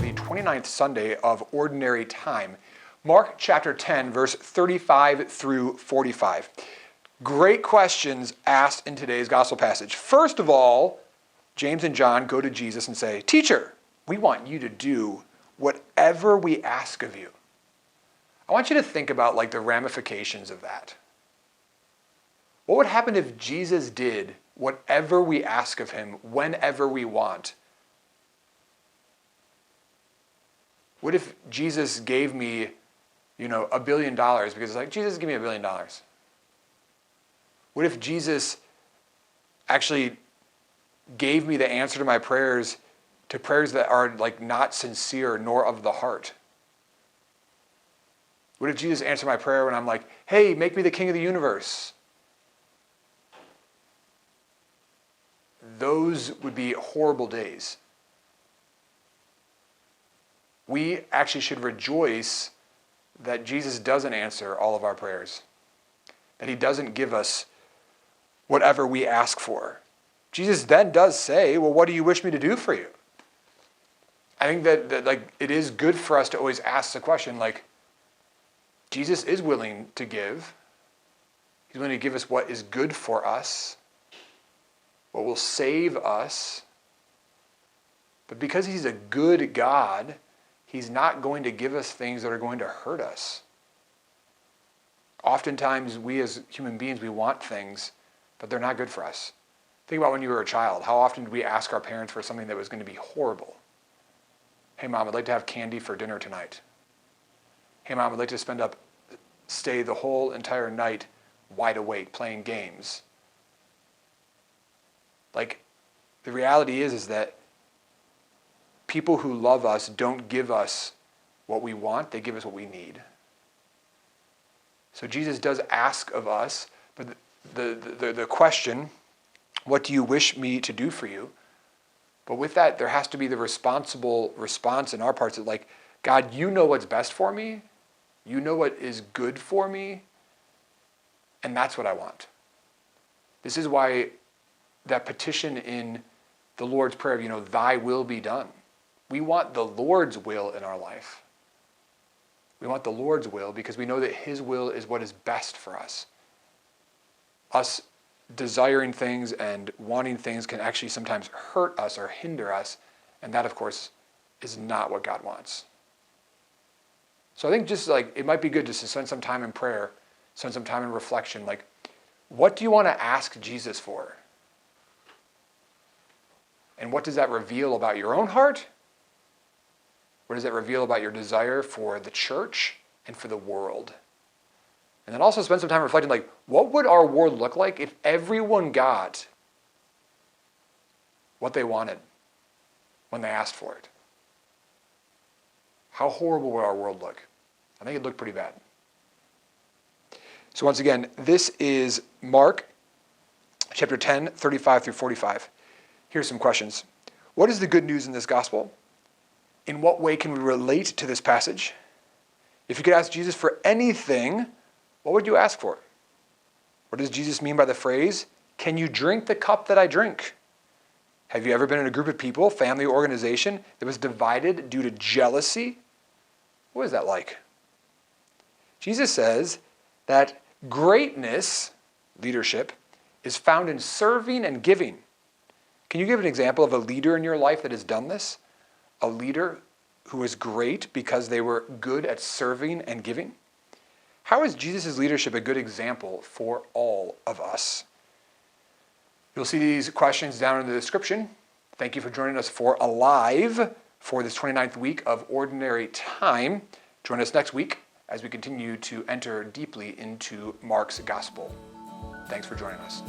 the 29th Sunday of Ordinary Time. Mark chapter 10, verse 35 through 45. Great questions asked in today's gospel passage. First of all, James and John go to Jesus and say, "Teacher, we want you to do whatever we ask of you." I want you to think about the ramifications of that. What would happen if Jesus did whatever we ask of him, whenever we want? What if Jesus gave me, $1 billion because it's like, Jesus, give me $1 billion. What if Jesus actually gave me the answer to my prayers, to prayers that are not sincere nor of the heart? What if Jesus answered my prayer when I'm like, hey, make me the king of the universe? Those would be horrible days. We actually should rejoice that Jesus doesn't answer all of our prayers, that he doesn't give us whatever we ask for. Jesus then does say, well, what do you wish me to do for you? I think that it is good for us to always ask the question, Jesus is willing to give. He's willing to give us what is good for us, what will save us. But because he's a good God, he's not going to give us things that are going to hurt us. Oftentimes, we as human beings, we want things, but they're not good for us. Think about when you were a child. How often did we ask our parents for something that was going to be horrible? Hey, Mom, I'd like to have candy for dinner tonight. Hey, Mom, I'd like to stay the whole entire night wide awake playing games. The reality is that people who love us don't give us what we want, they give us what we need. So Jesus does ask of us, but the question, what do you wish me to do for you? But with that, there has to be the responsible response in our parts of God, you know what's best for me. You know what is good for me. And that's what I want. This is why that petition in the Lord's Prayer, thy will be done. We want the Lord's will in our life. We want the Lord's will because we know that his will is what is best for us. Us desiring things and wanting things can actually sometimes hurt us or hinder us. And that, of course, is not what God wants. So I think just it might be good just to spend some time in prayer, spend some time in reflection. What do you want to ask Jesus for? And what does that reveal about your own heart? What does that reveal about your desire for the church and for the world? And then also spend some time reflecting, what would our world look like if everyone got what they wanted when they asked for it? How horrible would our world look? I think it'd look pretty bad. So once again, this is Mark chapter 10, 35 through 45. Here's some questions. What is the good news in this gospel? In what way can we relate to this passage? If you could ask Jesus for anything, what would you ask for? What does Jesus mean by the phrase, can you drink the cup that I drink? Have you ever been in a group of people, family or organization, that was divided due to jealousy? What is that like? Jesus says that greatness, leadership, is found in serving and giving. Can you give an example of a leader in your life that has done this? A leader who is great because they were good at serving and giving? How is Jesus' leadership a good example for all of us? You'll see these questions down in the description. Thank you for joining us for Alive for this 29th week of Ordinary Time. Join us next week as we continue to enter deeply into Mark's Gospel. Thanks for joining us.